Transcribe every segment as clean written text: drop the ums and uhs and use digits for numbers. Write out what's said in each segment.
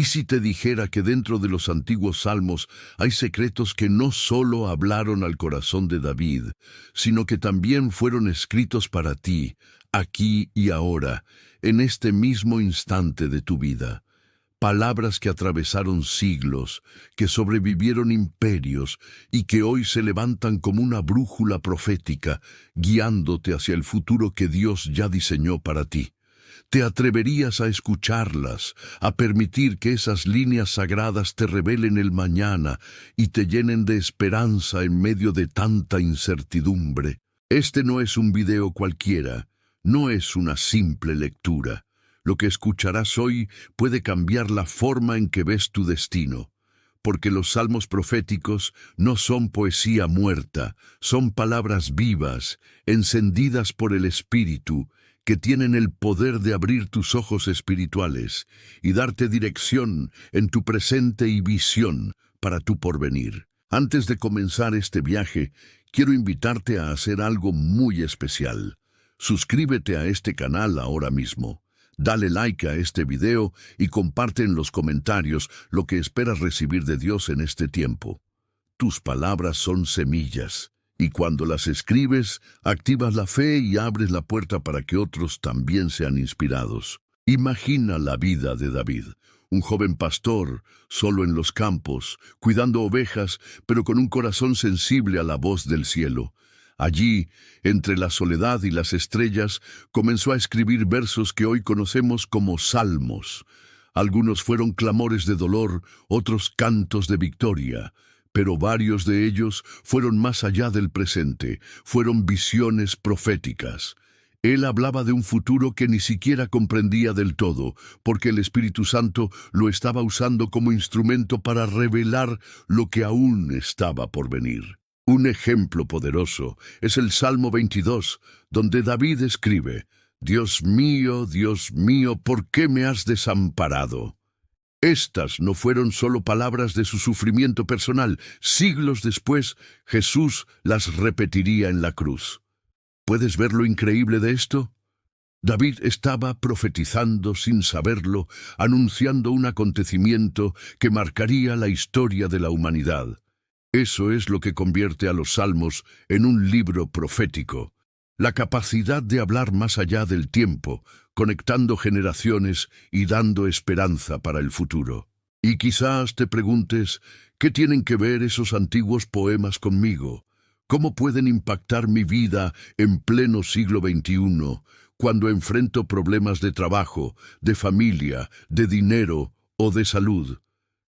¿Y si te dijera que dentro de los antiguos salmos hay secretos que no solo hablaron al corazón de David, sino que también fueron escritos para ti, aquí y ahora, en este mismo instante de tu vida? Palabras que atravesaron siglos, que sobrevivieron imperios y que hoy se levantan como una brújula profética, guiándote hacia el futuro que Dios ya diseñó para ti. ¿Te atreverías a escucharlas, a permitir que esas líneas sagradas te revelen el mañana y te llenen de esperanza en medio de tanta incertidumbre? Este no es un video cualquiera, no es una simple lectura. Lo que escucharás hoy puede cambiar la forma en que ves tu destino, porque los salmos proféticos no son poesía muerta, son palabras vivas, encendidas por el Espíritu, que tienen el poder de abrir tus ojos espirituales y darte dirección en tu presente y visión para tu porvenir. Antes de comenzar este viaje, quiero invitarte a hacer algo muy especial. Suscríbete a este canal ahora mismo. Dale like a este video y comparte en los comentarios lo que esperas recibir de Dios en este tiempo. Tus palabras son semillas, y cuando las escribes, activas la fe y abres la puerta para que otros también sean inspirados. Imagina la vida de David, un joven pastor, solo en los campos, cuidando ovejas, pero con un corazón sensible a la voz del cielo. Allí, entre la soledad y las estrellas, comenzó a escribir versos que hoy conocemos como salmos. Algunos fueron clamores de dolor, otros cantos de victoria, pero varios de ellos fueron más allá del presente, fueron visiones proféticas. Él hablaba de un futuro que ni siquiera comprendía del todo, porque el Espíritu Santo lo estaba usando como instrumento para revelar lo que aún estaba por venir. Un ejemplo poderoso es el Salmo 22, donde David escribe: Dios mío, ¿por qué me has desamparado? Estas no fueron solo palabras de su sufrimiento personal. Siglos después, Jesús las repetiría en la cruz. ¿Puedes ver lo increíble de esto? David estaba profetizando sin saberlo, anunciando un acontecimiento que marcaría la historia de la humanidad. Eso es lo que convierte a los Salmos en un libro profético. La capacidad de hablar más allá del tiempo, conectando generaciones y dando esperanza para el futuro. Y quizás te preguntes, ¿qué tienen que ver esos antiguos poemas conmigo? ¿Cómo pueden impactar mi vida en pleno siglo XXI, cuando enfrento problemas de trabajo, de familia, de dinero o de salud?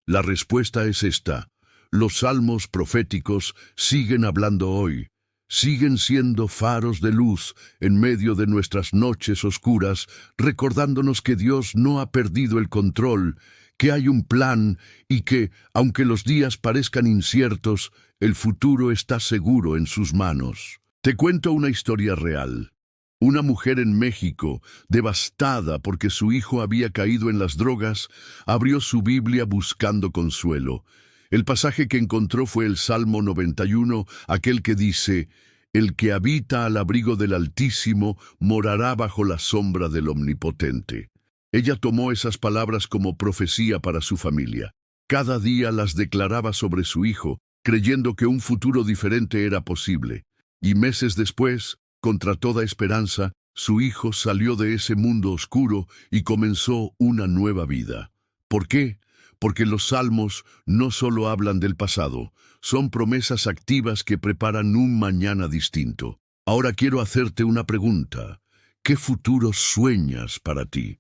La respuesta es esta: los salmos proféticos siguen hablando hoy. Siguen siendo faros de luz en medio de nuestras noches oscuras, recordándonos que Dios no ha perdido el control, que hay un plan y que, aunque los días parezcan inciertos, el futuro está seguro en sus manos. Te cuento una historia real. Una mujer en México, devastada porque su hijo había caído en las drogas, abrió su Biblia buscando consuelo. El pasaje que encontró fue el Salmo 91, aquel que dice: El que habita al abrigo del Altísimo morará bajo la sombra del Omnipotente. Ella tomó esas palabras como profecía para su familia. Cada día las declaraba sobre su hijo, creyendo que un futuro diferente era posible. Y meses después, contra toda esperanza, su hijo salió de ese mundo oscuro y comenzó una nueva vida. ¿Por qué? Porque los salmos no solo hablan del pasado, son promesas activas que preparan un mañana distinto. Ahora quiero hacerte una pregunta. ¿Qué futuro sueñas para ti?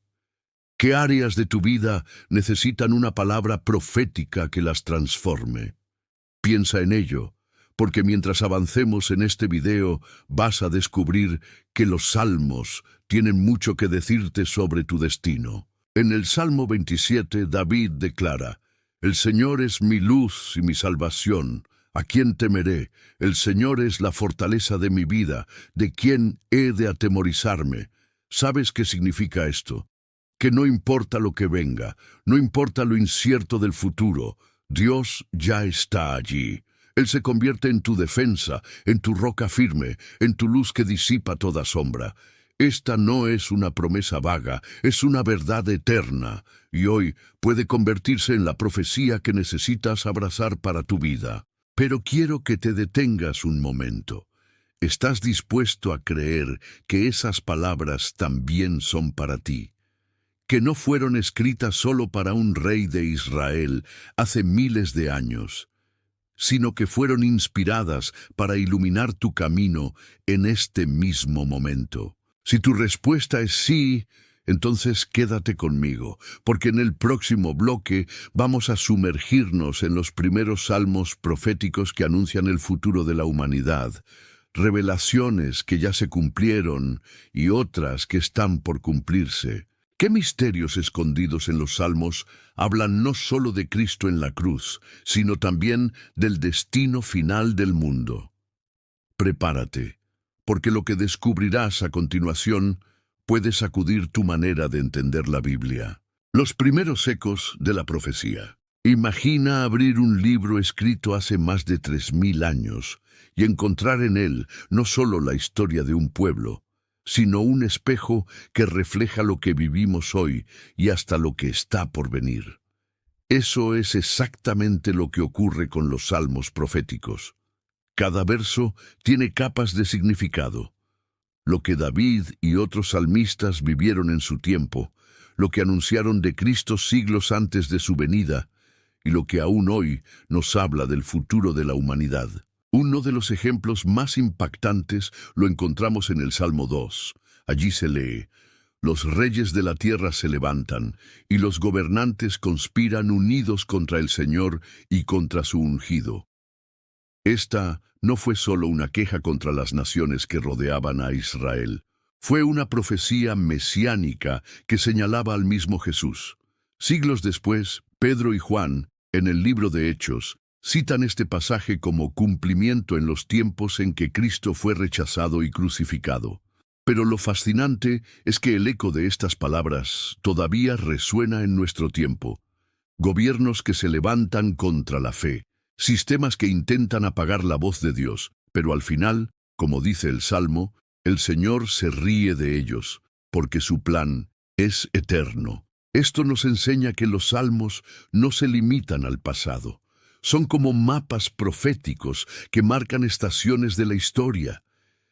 ¿Qué áreas de tu vida necesitan una palabra profética que las transforme? Piensa en ello, porque mientras avancemos en este video vas a descubrir que los salmos tienen mucho que decirte sobre tu destino. En el Salmo 27, David declara: El Señor es mi luz y mi salvación. ¿A quién temeré? El Señor es la fortaleza de mi vida. ¿De quién he de atemorizarme? ¿Sabes qué significa esto? Que no importa lo que venga, no importa lo incierto del futuro, Dios ya está allí. Él se convierte en tu defensa, en tu roca firme, en tu luz que disipa toda sombra. Esta no es una promesa vaga, es una verdad eterna, y hoy puede convertirse en la profecía que necesitas abrazar para tu vida. Pero quiero que te detengas un momento. ¿Estás dispuesto a creer que esas palabras también son para ti? Que no fueron escritas solo para un rey de Israel hace miles de años, sino que fueron inspiradas para iluminar tu camino en este mismo momento. Si tu respuesta es sí, entonces quédate conmigo, porque en el próximo bloque vamos a sumergirnos en los primeros salmos proféticos que anuncian el futuro de la humanidad, revelaciones que ya se cumplieron y otras que están por cumplirse. ¿Qué misterios escondidos en los salmos hablan no solo de Cristo en la cruz, sino también del destino final del mundo? Prepárate, porque lo que descubrirás a continuación puede sacudir tu manera de entender la Biblia. Los primeros ecos de la profecía. Imagina abrir un libro escrito hace más de 3000 años y encontrar en él no solo la historia de un pueblo, sino un espejo que refleja lo que vivimos hoy y hasta lo que está por venir. Eso es exactamente lo que ocurre con los salmos proféticos. Cada verso tiene capas de significado. Lo que David y otros salmistas vivieron en su tiempo, lo que anunciaron de Cristo siglos antes de su venida, y lo que aún hoy nos habla del futuro de la humanidad. Uno de los ejemplos más impactantes lo encontramos en el Salmo 2. Allí se lee: los reyes de la tierra se levantan, y los gobernantes conspiran unidos contra el Señor y contra su ungido. Esta no fue solo una queja contra las naciones que rodeaban a Israel. Fue una profecía mesiánica que señalaba al mismo Jesús. Siglos después, Pedro y Juan, en el libro de Hechos, citan este pasaje como cumplimiento en los tiempos en que Cristo fue rechazado y crucificado. Pero lo fascinante es que el eco de estas palabras todavía resuena en nuestro tiempo. Gobiernos que se levantan contra la fe, sistemas que intentan apagar la voz de Dios, pero al final, como dice el Salmo, el Señor se ríe de ellos, porque su plan es eterno. Esto nos enseña que los salmos no se limitan al pasado. Son como mapas proféticos que marcan estaciones de la historia.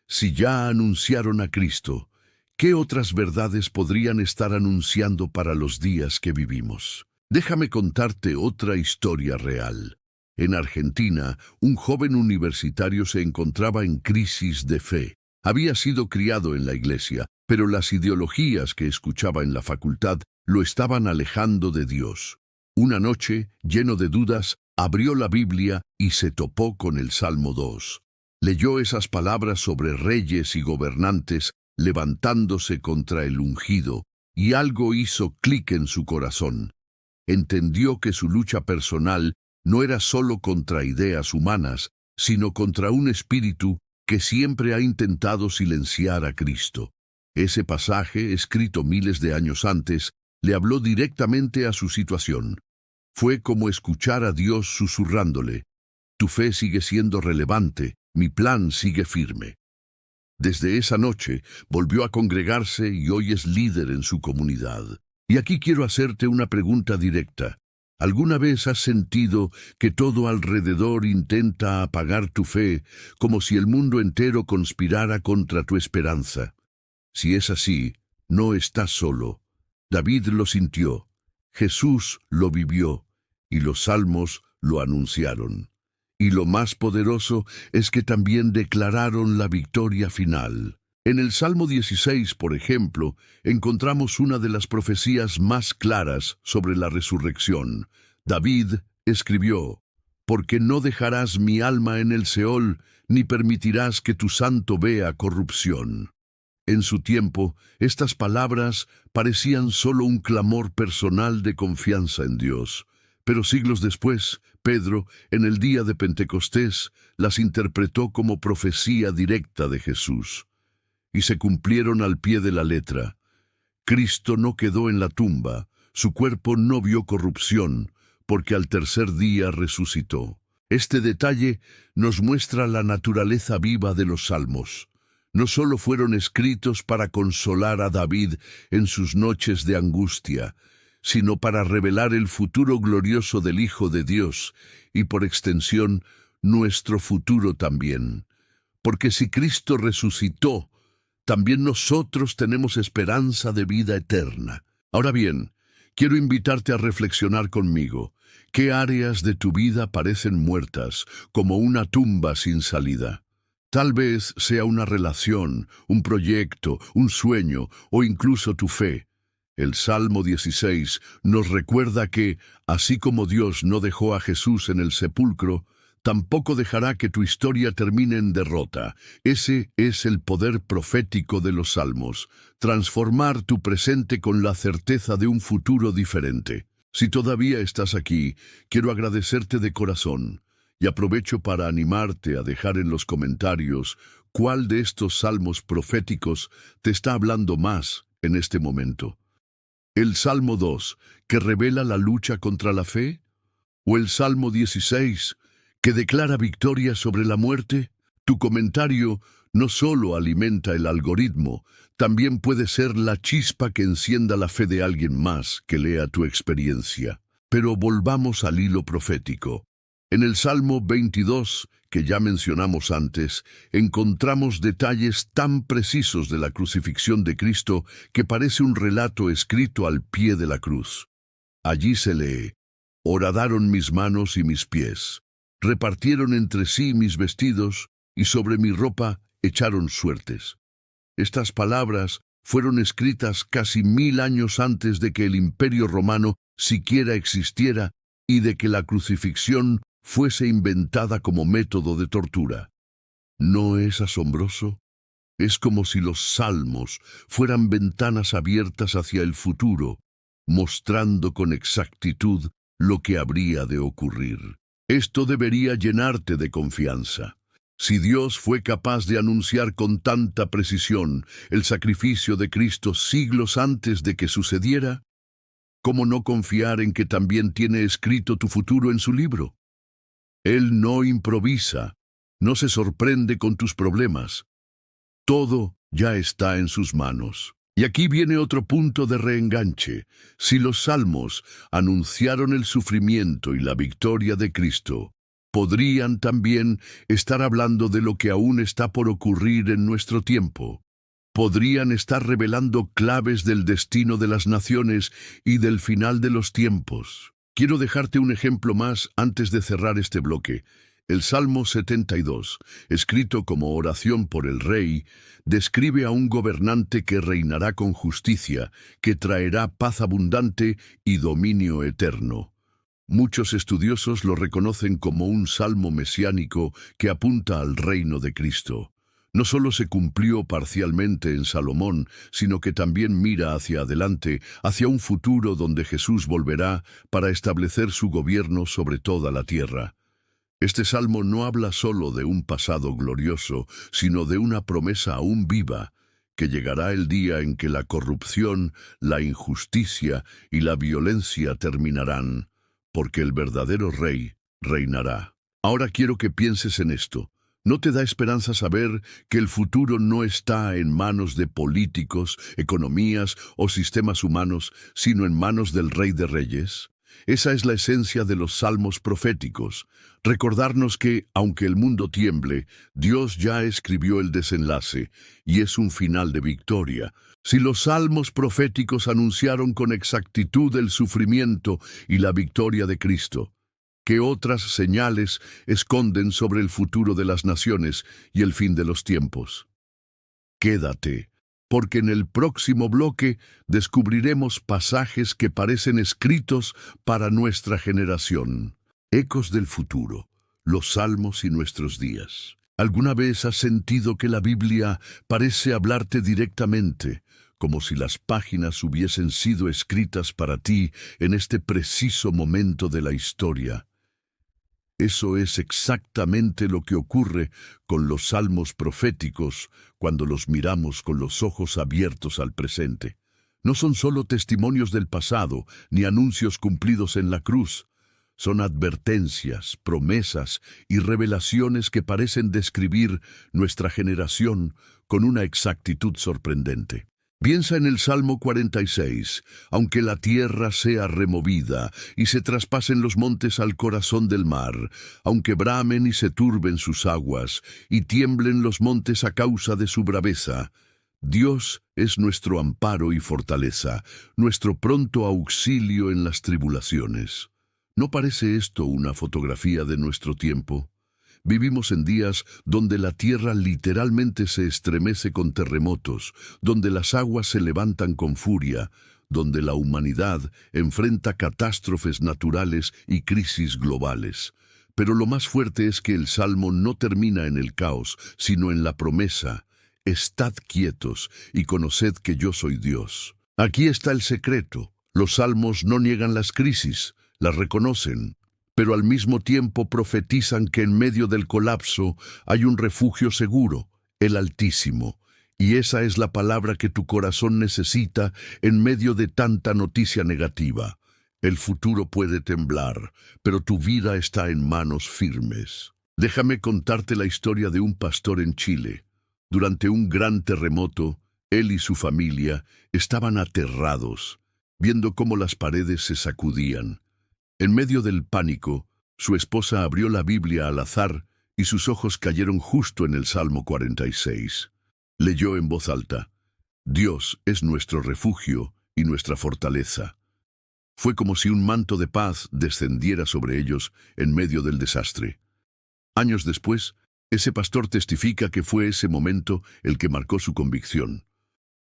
Si ya anunciaron a Cristo, ¿qué otras verdades podrían estar anunciando para los días que vivimos? Déjame contarte otra historia real. En Argentina, un joven universitario se encontraba en crisis de fe. Había sido criado en la iglesia, pero las ideologías que escuchaba en la facultad lo estaban alejando de Dios. Una noche, lleno de dudas, abrió la Biblia y se topó con el Salmo 2. Leyó esas palabras sobre reyes y gobernantes levantándose contra el ungido, y algo hizo clic en su corazón. Entendió que su lucha personal no era solo contra ideas humanas, sino contra un espíritu que siempre ha intentado silenciar a Cristo. Ese pasaje, escrito miles de años antes, le habló directamente a su situación. Fue como escuchar a Dios susurrándole: tu fe sigue siendo relevante, mi plan sigue firme. Desde esa noche volvió a congregarse y hoy es líder en su comunidad. Y aquí quiero hacerte una pregunta directa. ¿Alguna vez has sentido que todo alrededor intenta apagar tu fe, como si el mundo entero conspirara contra tu esperanza? Si es así, no estás solo. David lo sintió, Jesús lo vivió, y los salmos lo anunciaron. Y lo más poderoso es que también declararon la victoria final. En el Salmo 16, por ejemplo, encontramos una de las profecías más claras sobre la resurrección. David escribió: porque no dejarás mi alma en el Seol, ni permitirás que tu santo vea corrupción. En su tiempo, estas palabras parecían solo un clamor personal de confianza en Dios. Pero siglos después, Pedro, en el día de Pentecostés, las interpretó como profecía directa de Jesús. Y se cumplieron al pie de la letra. Cristo no quedó en la tumba, su cuerpo no vio corrupción, porque al tercer día resucitó. Este detalle nos muestra la naturaleza viva de los salmos. no solo fueron escritos para consolar a David en sus noches de angustia, sino para revelar el futuro glorioso del Hijo de Dios y, por extensión, nuestro futuro también. Porque si Cristo resucitó, también nosotros tenemos esperanza de vida eterna. Ahora bien, quiero invitarte a reflexionar conmigo. ¿Qué áreas de tu vida parecen muertas, como una tumba sin salida? Tal vez sea una relación, un proyecto, un sueño o incluso tu fe. El Salmo 16 nos recuerda que, así como Dios no dejó a Jesús en el sepulcro, tampoco dejará que tu historia termine en derrota. Ese es el poder profético de los Salmos, transformar tu presente con la certeza de un futuro diferente. Si todavía estás aquí, quiero agradecerte de corazón y aprovecho para animarte a dejar en los comentarios cuál de estos salmos proféticos te está hablando más en este momento. ¿El Salmo 2, que revela la lucha contra la fe? ¿O el Salmo 16, que declara victoria sobre la muerte? Tu comentario no solo alimenta el algoritmo, también puede ser la chispa que encienda la fe de alguien más que lea tu experiencia. Pero volvamos al hilo profético. En el Salmo 22, que ya mencionamos antes, encontramos detalles tan precisos de la crucifixión de Cristo que parece un relato escrito al pie de la cruz. Allí se lee: «Horadaron mis manos y mis pies, repartieron entre sí mis vestidos, y sobre mi ropa echaron suertes». Estas palabras fueron escritas casi 1000 años antes de que el Imperio Romano siquiera existiera y de que la crucifixión fuese inventada como método de tortura. ¿No es asombroso? Es como si los salmos fueran ventanas abiertas hacia el futuro, mostrando con exactitud lo que habría de ocurrir. Esto debería llenarte de confianza. Si Dios fue capaz de anunciar con tanta precisión el sacrificio de Cristo siglos antes de que sucediera, ¿cómo no confiar en que también tiene escrito tu futuro en su libro? Él no improvisa, no se sorprende con tus problemas. Todo ya está en sus manos. Y aquí viene otro punto de reenganche. Si los salmos anunciaron el sufrimiento y la victoria de Cristo, podrían también estar hablando de lo que aún está por ocurrir en nuestro tiempo. Podrían estar revelando claves del destino de las naciones y del final de los tiempos. Quiero dejarte un ejemplo más antes de cerrar este bloque. El Salmo 72, escrito como oración por el rey, describe a un gobernante que reinará con justicia, que traerá paz abundante y dominio eterno. Muchos estudiosos lo reconocen como un salmo mesiánico que apunta al reino de Cristo. No solo se cumplió parcialmente en Salomón, sino que también mira hacia adelante, hacia un futuro donde Jesús volverá para establecer su gobierno sobre toda la tierra. Este salmo no habla solo de un pasado glorioso, sino de una promesa aún viva, que llegará el día en que la corrupción, la injusticia y la violencia terminarán, porque el verdadero rey reinará. Ahora quiero que pienses en esto. ¿No te da esperanza saber que el futuro no está en manos de políticos, economías o sistemas humanos, sino en manos del Rey de Reyes? Esa es la esencia de los salmos proféticos. Recordarnos que, aunque el mundo tiemble, Dios ya escribió el desenlace, y es un final de victoria. Si los salmos proféticos anunciaron con exactitud el sufrimiento y la victoria de Cristo, ¿qué otras señales esconden sobre el futuro de las naciones y el fin de los tiempos? Quédate, porque en el próximo bloque descubriremos pasajes que parecen escritos para nuestra generación. Ecos del futuro, los salmos y nuestros días. ¿Alguna vez has sentido que la Biblia parece hablarte directamente, como si las páginas hubiesen sido escritas para ti en este preciso momento de la historia? Eso es exactamente lo que ocurre con los salmos proféticos cuando los miramos con los ojos abiertos al presente. No son solo testimonios del pasado, ni anuncios cumplidos en la cruz, Son advertencias, promesas y revelaciones que parecen describir nuestra generación con una exactitud sorprendente. Piensa en el Salmo 46, aunque la tierra sea removida y se traspasen los montes al corazón del mar, aunque bramen y se turben sus aguas y tiemblen los montes a causa de su braveza, Dios es nuestro amparo y fortaleza, nuestro pronto auxilio en las tribulaciones. ¿No parece esto una fotografía de nuestro tiempo? Vivimos en días donde la tierra literalmente se estremece con terremotos, donde las aguas se levantan con furia, donde la humanidad enfrenta catástrofes naturales y crisis globales. Pero lo más fuerte es que el Salmo no termina en el caos, sino en la promesa: «Estad quietos y conoced que yo soy Dios». Aquí está el secreto. Los salmos no niegan las crisis, las reconocen, pero al mismo tiempo profetizan que en medio del colapso hay un refugio seguro, el Altísimo. Y esa es la palabra que tu corazón necesita en medio de tanta noticia negativa. El futuro puede temblar, pero tu vida está en manos firmes. Déjame contarte la historia de un pastor en Chile. Durante un gran terremoto, él y su familia estaban aterrados, viendo cómo las paredes se sacudían. En medio del pánico, su esposa abrió la Biblia al azar y sus ojos cayeron justo en el Salmo 46. Leyó en voz alta: «Dios es nuestro refugio y nuestra fortaleza». Fue como si un manto de paz descendiera sobre ellos en medio del desastre. Años después, ese pastor testifica que fue ese momento el que marcó su convicción,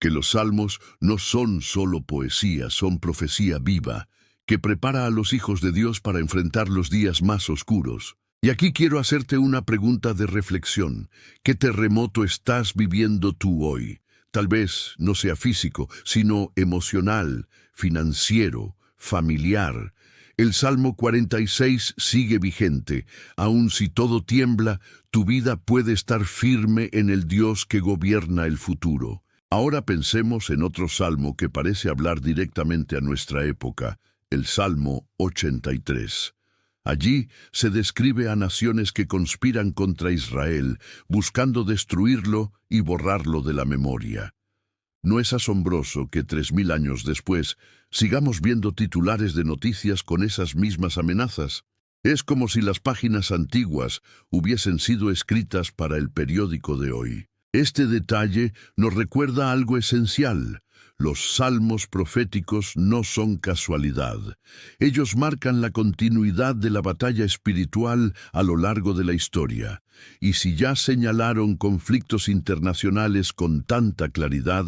que los salmos no son solo poesía, son profecía viva, que prepara a los hijos de Dios para enfrentar los días más oscuros. Y aquí quiero hacerte una pregunta de reflexión. ¿Qué terremoto estás viviendo tú hoy? Tal vez no sea físico, sino emocional, financiero, familiar. El Salmo 46 sigue vigente. Aun si todo tiembla, tu vida puede estar firme en el Dios que gobierna el futuro. Ahora pensemos en otro salmo que parece hablar directamente a nuestra época, el Salmo 83. Allí se describe a naciones que conspiran contra Israel, buscando destruirlo y borrarlo de la memoria. ¿No es asombroso que 3000 años después sigamos viendo titulares de noticias con esas mismas amenazas? Es como si las páginas antiguas hubiesen sido escritas para el periódico de hoy. Este detalle nos recuerda algo esencial. Los salmos proféticos no son casualidad. Ellos marcan la continuidad de la batalla espiritual a lo largo de la historia. Y si ya señalaron conflictos internacionales con tanta claridad,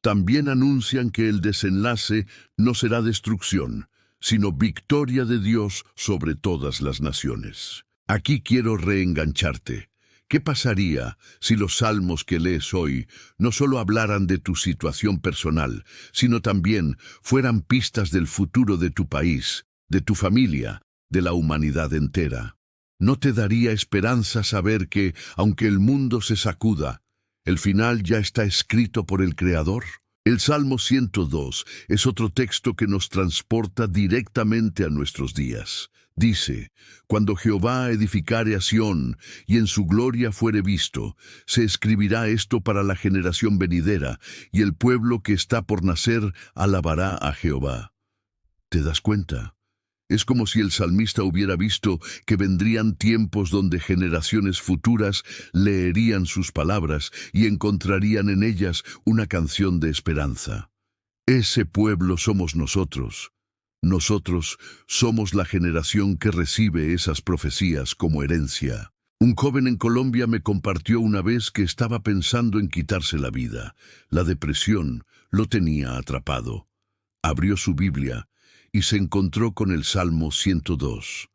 también anuncian que el desenlace no será destrucción, sino victoria de Dios sobre todas las naciones. Aquí quiero reengancharte. ¿Qué pasaría si los salmos que lees hoy no solo hablaran de tu situación personal, sino también fueran pistas del futuro de tu país, de tu familia, de la humanidad entera? ¿No te daría esperanza saber que, aunque el mundo se sacuda, el final ya está escrito por el Creador? El Salmo 102 es otro texto que nos transporta directamente a nuestros días. Dice: «Cuando Jehová edificare a Sión, y en su gloria fuere visto, se escribirá esto para la generación venidera, y el pueblo que está por nacer alabará a Jehová». ¿Te das cuenta? Es como si el salmista hubiera visto que vendrían tiempos donde generaciones futuras leerían sus palabras y encontrarían en ellas una canción de esperanza. Ese pueblo somos nosotros. Nosotros somos la generación que recibe esas profecías como herencia. Un joven en Colombia me compartió una vez que estaba pensando en quitarse la vida. La depresión lo tenía atrapado. Abrió su Biblia y se encontró con el Salmo 102.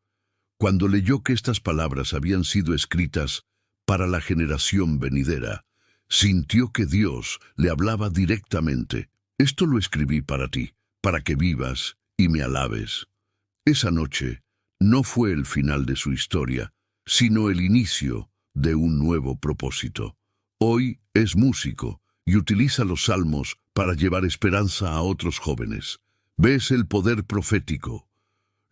Cuando leyó que estas palabras habían sido escritas para la generación venidera, sintió que Dios le hablaba directamente. «Esto lo escribí para ti, para que vivas y me alabes». Esa noche no fue el final de su historia, sino el inicio de un nuevo propósito. Hoy es músico y utiliza los salmos para llevar esperanza a otros jóvenes. ¿Ves el poder profético?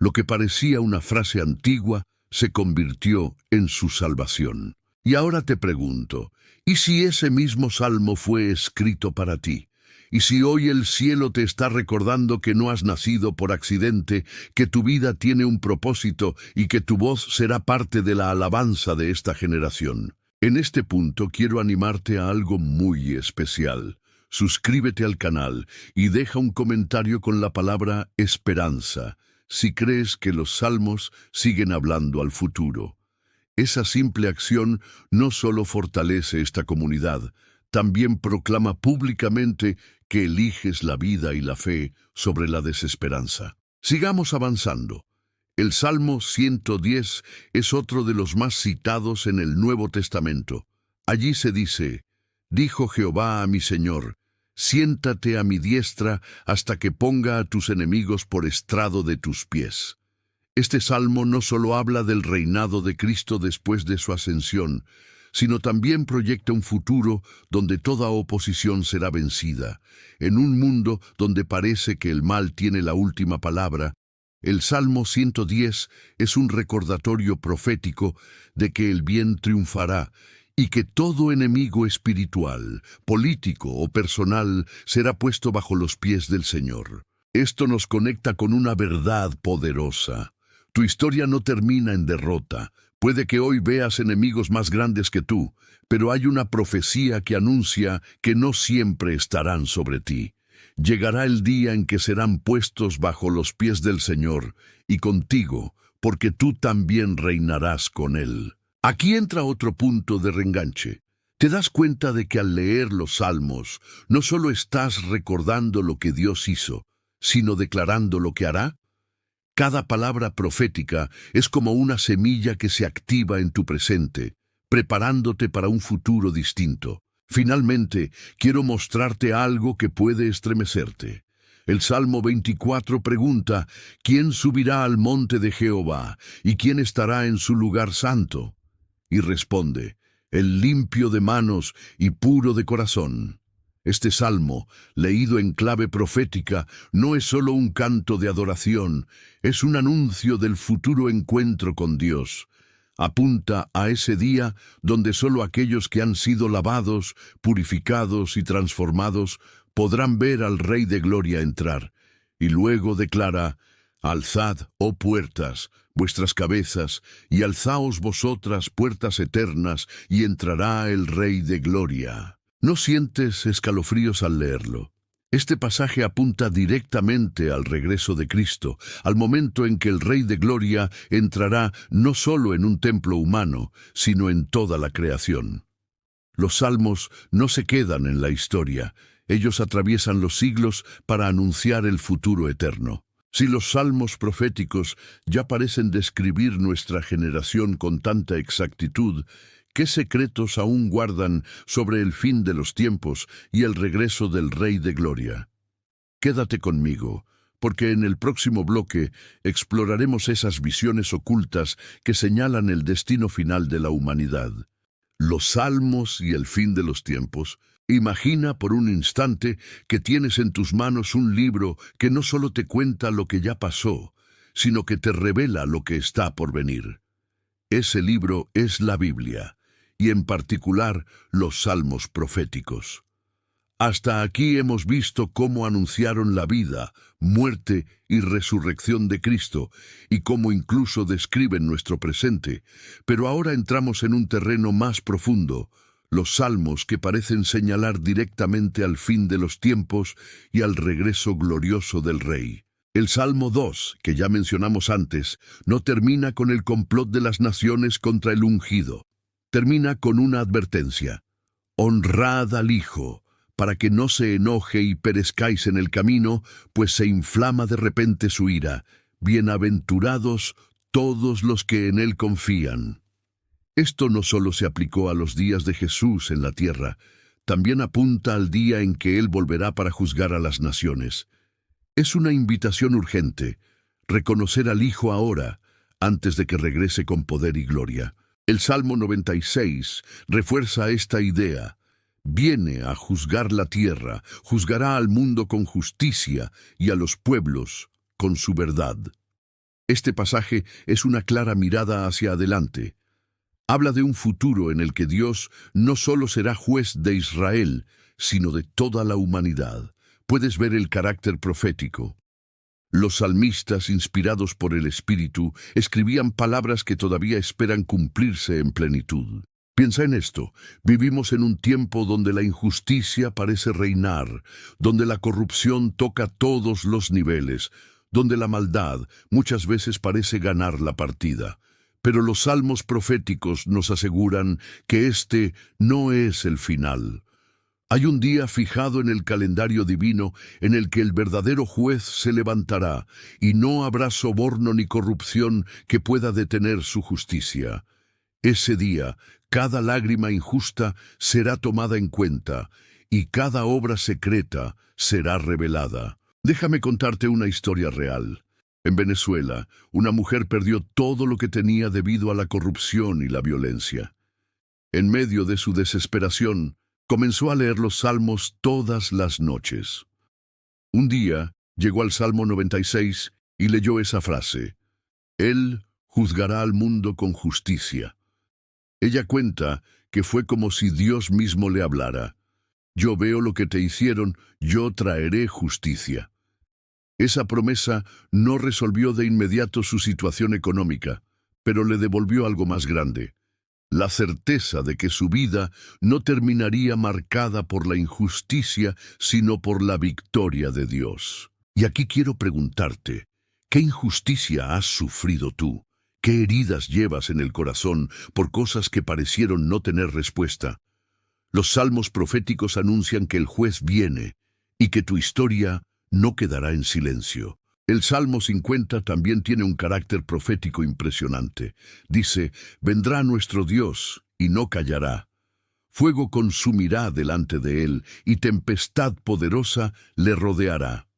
Lo que parecía una frase antigua se convirtió en su salvación. Y ahora te pregunto, ¿y si ese mismo salmo fue escrito para ti? ¿Y si hoy el cielo te está recordando que no has nacido por accidente, que tu vida tiene un propósito y que tu voz será parte de la alabanza de esta generación? En este punto quiero animarte a algo muy especial. Suscríbete al canal y deja un comentario con la palabra esperanza, si crees que los salmos siguen hablando al futuro. Esa simple acción no solo fortalece esta comunidad, también proclama públicamente que eliges la vida y la fe sobre la desesperanza. Sigamos avanzando. El Salmo 110 es otro de los más citados en el Nuevo Testamento. Allí se dice: «Dijo Jehová a mi Señor, siéntate a mi diestra hasta que ponga a tus enemigos por estrado de tus pies». Este salmo no solo habla del reinado de Cristo después de su ascensión, sino también proyecta un futuro donde toda oposición será vencida. En un mundo donde parece que el mal tiene la última palabra, el Salmo 110 es un recordatorio profético de que el bien triunfará y que todo enemigo espiritual, político o personal será puesto bajo los pies del Señor. Esto nos conecta con una verdad poderosa. Tu historia no termina en derrota. Puede que hoy veas enemigos más grandes que tú, pero hay una profecía que anuncia que no siempre estarán sobre ti. Llegará el día en que serán puestos bajo los pies del Señor y contigo, porque tú también reinarás con Él. Aquí entra otro punto de reenganche. ¿Te das cuenta de que al leer los salmos no solo estás recordando lo que Dios hizo, sino declarando lo que hará? Cada palabra profética es como una semilla que se activa en tu presente, preparándote para un futuro distinto. Finalmente, quiero mostrarte algo que puede estremecerte. El Salmo 24 pregunta: ¿quién subirá al monte de Jehová? ¿Y quién estará en su lugar santo? Y responde: el limpio de manos y puro de corazón. Este salmo, leído en clave profética, no es solo un canto de adoración, es un anuncio del futuro encuentro con Dios. Apunta a ese día donde solo aquellos que han sido lavados, purificados y transformados podrán ver al Rey de Gloria entrar. Y luego declara: «Alzad, oh puertas, vuestras cabezas, y alzaos vosotras, puertas eternas, y entrará el Rey de Gloria». ¿No sientes escalofríos al leerlo? Este pasaje apunta directamente al regreso de Cristo, al momento en que el Rey de Gloria entrará no solo en un templo humano, sino en toda la creación. Los salmos no se quedan en la historia, ellos atraviesan los siglos para anunciar el futuro eterno. Si los salmos proféticos ya parecen describir nuestra generación con tanta exactitud, ¿qué secretos aún guardan sobre el fin de los tiempos y el regreso del Rey de Gloria? Quédate conmigo, porque en el próximo bloque exploraremos esas visiones ocultas que señalan el destino final de la humanidad. Los salmos y el fin de los tiempos. Imagina por un instante que tienes en tus manos un libro que no solo te cuenta lo que ya pasó, sino que te revela lo que está por venir. Ese libro es la Biblia, y en particular los salmos proféticos. Hasta aquí hemos visto cómo anunciaron la vida, muerte y resurrección de Cristo, y cómo incluso describen nuestro presente. Pero ahora entramos en un terreno más profundo, los salmos que parecen señalar directamente al fin de los tiempos y al regreso glorioso del Rey. El Salmo 2, que ya mencionamos antes, no termina con el complot de las naciones contra el ungido. Termina con una advertencia: honrad al Hijo, para que no se enoje y perezcáis en el camino, pues se inflama de repente su ira. Bienaventurados todos los que en Él confían. Esto no solo se aplicó a los días de Jesús en la tierra, también apunta al día en que Él volverá para juzgar a las naciones. Es una invitación urgente: reconocer al Hijo ahora, antes de que regrese con poder y gloria. El Salmo 96 refuerza esta idea. Viene a juzgar la tierra, juzgará al mundo con justicia y a los pueblos con su verdad. Este pasaje es una clara mirada hacia adelante. Habla de un futuro en el que Dios no solo será juez de Israel, sino de toda la humanidad. Puedes ver el carácter profético. Los salmistas, inspirados por el Espíritu, escribían palabras que todavía esperan cumplirse en plenitud. Piensa en esto. Vivimos en un tiempo donde la injusticia parece reinar, donde la corrupción toca todos los niveles, donde la maldad muchas veces parece ganar la partida. Pero los salmos proféticos nos aseguran que este no es el final. Hay un día fijado en el calendario divino en el que el verdadero juez se levantará y no habrá soborno ni corrupción que pueda detener su justicia. Ese día, cada lágrima injusta será tomada en cuenta y cada obra secreta será revelada. Déjame contarte una historia real. En Venezuela, una mujer perdió todo lo que tenía debido a la corrupción y la violencia. En medio de su desesperación, comenzó a leer los salmos todas las noches. Un día, llegó al Salmo 96 y leyó esa frase: Él juzgará al mundo con justicia. Ella cuenta que fue como si Dios mismo le hablara: Yo veo lo que te hicieron, yo traeré justicia. Esa promesa no resolvió de inmediato su situación económica, pero le devolvió algo más grande: la certeza de que su vida no terminaría marcada por la injusticia, sino por la victoria de Dios. Y aquí quiero preguntarte, ¿qué injusticia has sufrido tú? ¿Qué heridas llevas en el corazón por cosas que parecieron no tener respuesta? Los salmos proféticos anuncian que el juez viene y que tu historia no quedará en silencio. El Salmo 50 también tiene un carácter profético impresionante. Dice: vendrá nuestro Dios y no callará. Fuego consumirá delante de él y tempestad poderosa le rodeará.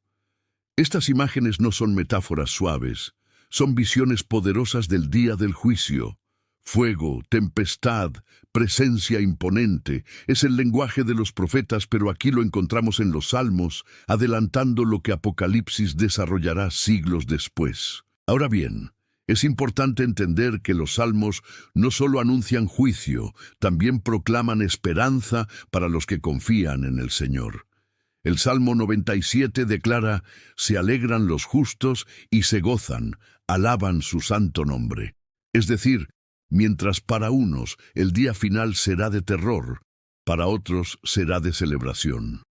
Estas imágenes no son metáforas suaves, son visiones poderosas del día del juicio. Fuego, tempestad, presencia imponente, es el lenguaje de los profetas, pero aquí lo encontramos en los Salmos, adelantando lo que Apocalipsis desarrollará siglos después. Ahora bien, es importante entender que los Salmos no solo anuncian juicio, también proclaman esperanza para los que confían en el Señor. El Salmo 97 declara: se alegran los justos y se gozan, alaban su santo nombre. Es decir, mientras para unos el día final será de terror, para otros será de celebración.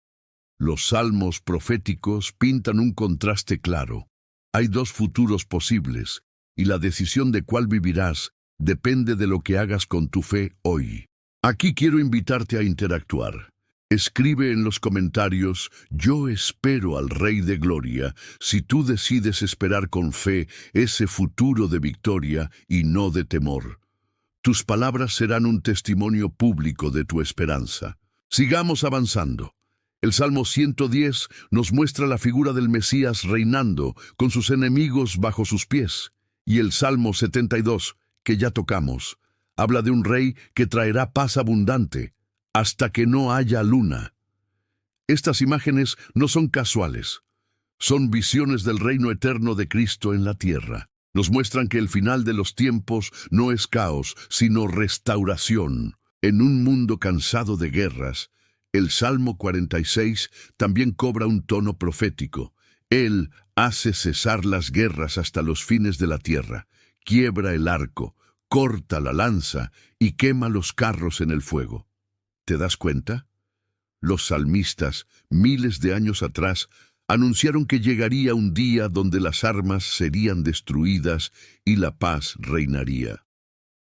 Los salmos proféticos pintan un contraste claro. Hay dos futuros posibles, y la decisión de cuál vivirás depende de lo que hagas con tu fe hoy. Aquí quiero invitarte a interactuar. Escribe en los comentarios: yo espero al Rey de Gloria, si tú decides esperar con fe ese futuro de victoria y no de temor. Tus palabras serán un testimonio público de tu esperanza. Sigamos avanzando. El Salmo 110 nos muestra la figura del Mesías reinando, con sus enemigos bajo sus pies. Y el Salmo 72, que ya tocamos, habla de un rey que traerá paz abundante, hasta que no haya luna. Estas imágenes no son casuales. Son visiones del reino eterno de Cristo en la tierra. Nos muestran que el final de los tiempos no es caos, sino restauración. En un mundo cansado de guerras, el Salmo 46 también cobra un tono profético. Él hace cesar las guerras hasta los fines de la tierra, quiebra el arco, corta la lanza y quema los carros en el fuego. ¿Te das cuenta? Los salmistas, miles de años atrás, anunciaron que llegaría un día donde las armas serían destruidas y la paz reinaría.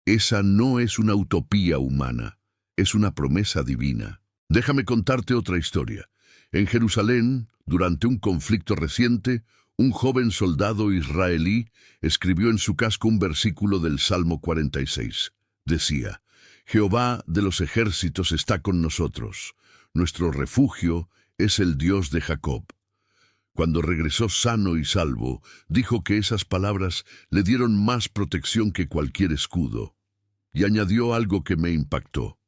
Esa no es una utopía humana, es una promesa divina. Déjame contarte otra historia. En Jerusalén, durante un conflicto reciente, un joven soldado israelí escribió en su casco un versículo del Salmo 46. Decía: Jehová de los ejércitos está con nosotros. Nuestro refugio es el Dios de Jacob. Cuando regresó sano y salvo, dijo que esas palabras le dieron más protección que cualquier escudo. Y añadió algo que me impactó.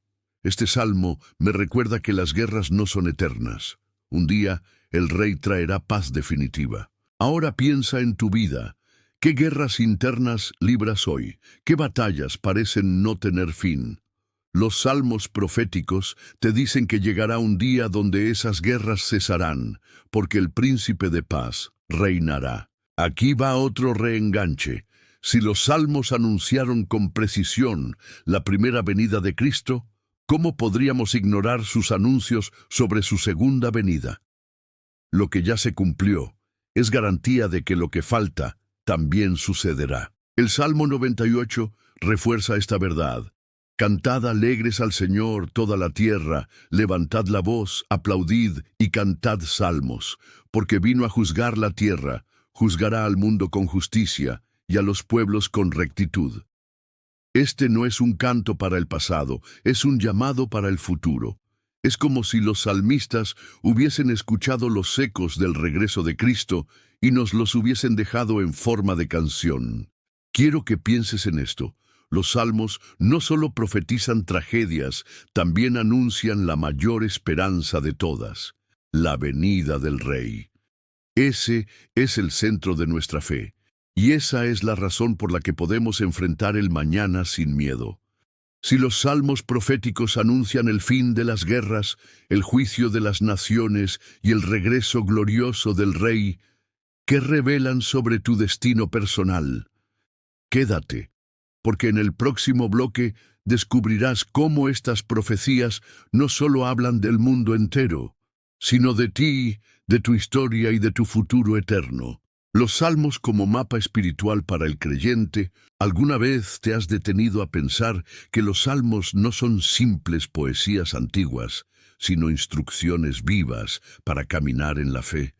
Este salmo me recuerda que las guerras no son eternas. Un día, el Rey traerá paz definitiva. Ahora piensa en tu vida. ¿Qué guerras internas libras hoy? ¿Qué batallas parecen no tener fin? Los salmos proféticos te dicen que llegará un día donde esas guerras cesarán, porque el príncipe de paz reinará. Aquí va otro reenganche. Si los salmos anunciaron con precisión la primera venida de Cristo, ¿cómo podríamos ignorar sus anuncios sobre su segunda venida? Lo que ya se cumplió es garantía de que lo que falta también sucederá. El Salmo 98 refuerza esta verdad. Cantad alegres al Señor toda la tierra, levantad la voz, aplaudid y cantad salmos, porque vino a juzgar la tierra, juzgará al mundo con justicia y a los pueblos con rectitud. Este no es un canto para el pasado, es un llamado para el futuro. Es como si los salmistas hubiesen escuchado los ecos del regreso de Cristo y nos los hubiesen dejado en forma de canción. Quiero que pienses en esto. Los salmos no solo profetizan tragedias, también anuncian la mayor esperanza de todas, la venida del Rey. Ese es el centro de nuestra fe, y esa es la razón por la que podemos enfrentar el mañana sin miedo. Si los salmos proféticos anuncian el fin de las guerras, el juicio de las naciones y el regreso glorioso del Rey, ¿qué revelan sobre tu destino personal? Quédate, porque en el próximo bloque descubrirás cómo estas profecías no solo hablan del mundo entero, sino de ti, de tu historia y de tu futuro eterno. Los salmos como mapa espiritual para el creyente. ¿Alguna vez te has detenido a pensar que los salmos no son simples poesías antiguas, sino instrucciones vivas para caminar en la fe?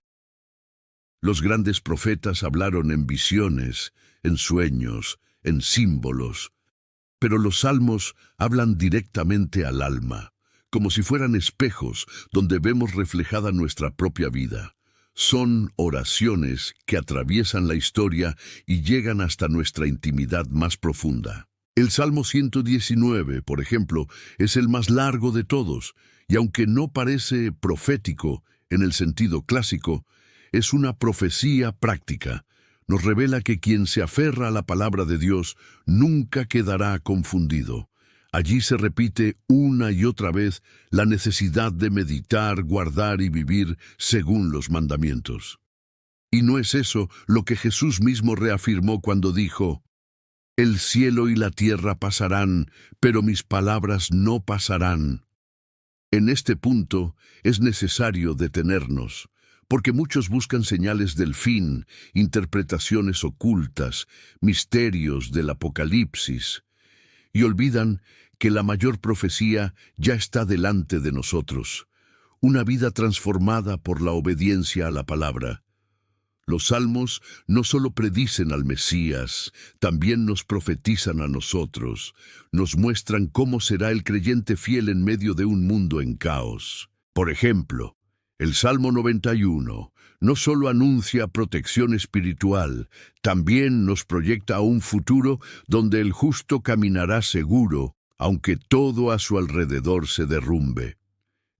Los grandes profetas hablaron en visiones, en sueños, en símbolos, pero los salmos hablan directamente al alma, como si fueran espejos donde vemos reflejada nuestra propia vida. Son oraciones que atraviesan la historia y llegan hasta nuestra intimidad más profunda. El Salmo 119, por ejemplo, es el más largo de todos, y aunque no parece profético en el sentido clásico, es una profecía práctica. Nos revela que quien se aferra a la palabra de Dios nunca quedará confundido. Allí se repite una y otra vez la necesidad de meditar, guardar y vivir según los mandamientos. ¿Y no es eso lo que Jesús mismo reafirmó cuando dijo: «El cielo y la tierra pasarán, pero mis palabras no pasarán»? En este punto es necesario detenernos, porque muchos buscan señales del fin, interpretaciones ocultas, misterios del Apocalipsis, y olvidan que la mayor profecía ya está delante de nosotros, una vida transformada por la obediencia a la palabra. Los salmos no solo predicen al Mesías, también nos profetizan a nosotros, nos muestran cómo será el creyente fiel en medio de un mundo en caos. Por ejemplo, el Salmo 91 no solo anuncia protección espiritual, también nos proyecta a un futuro donde el justo caminará seguro, aunque todo a su alrededor se derrumbe.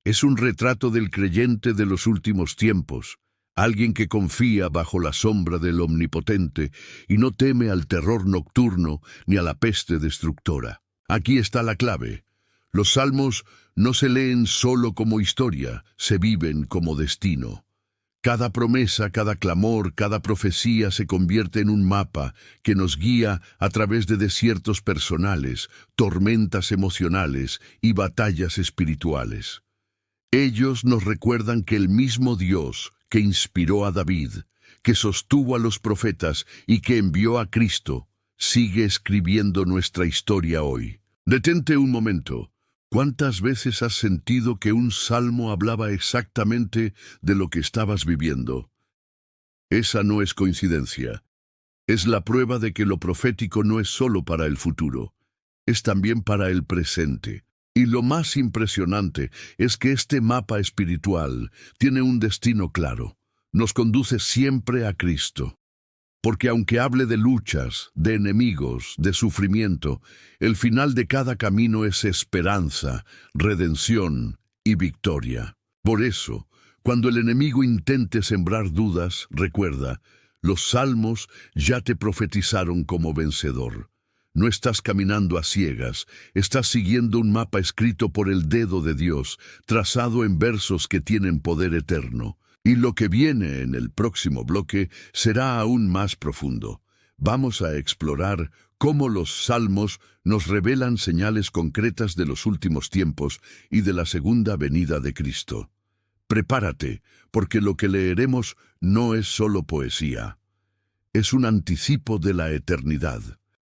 Es un retrato del creyente de los últimos tiempos, alguien que confía bajo la sombra del Omnipotente y no teme al terror nocturno ni a la peste destructora. Aquí está la clave. Los salmos no se leen solo como historia, se viven como destino. Cada promesa, cada clamor, cada profecía se convierte en un mapa que nos guía a través de desiertos personales, tormentas emocionales y batallas espirituales. Ellos nos recuerdan que el mismo Dios que inspiró a David, que sostuvo a los profetas y que envió a Cristo, sigue escribiendo nuestra historia hoy. Detente un momento. ¿Cuántas veces has sentido que un salmo hablaba exactamente de lo que estabas viviendo? Esa no es coincidencia. Es la prueba de que lo profético no es solo para el futuro, es también para el presente. Y lo más impresionante es que este mapa espiritual tiene un destino claro. Nos conduce siempre a Cristo. Porque aunque hable de luchas, de enemigos, de sufrimiento, el final de cada camino es esperanza, redención y victoria. Por eso, cuando el enemigo intente sembrar dudas, recuerda, Los salmos ya te profetizaron como vencedor. No estás caminando a ciegas, estás siguiendo un mapa escrito por el dedo de Dios, trazado en versos que tienen poder eterno. Y lo que viene en el próximo bloque será aún más profundo. Vamos a explorar cómo los salmos nos revelan señales concretas de los últimos tiempos y de la segunda venida de Cristo. Prepárate, porque lo que leeremos no es solo poesía. Es un anticipo de la eternidad.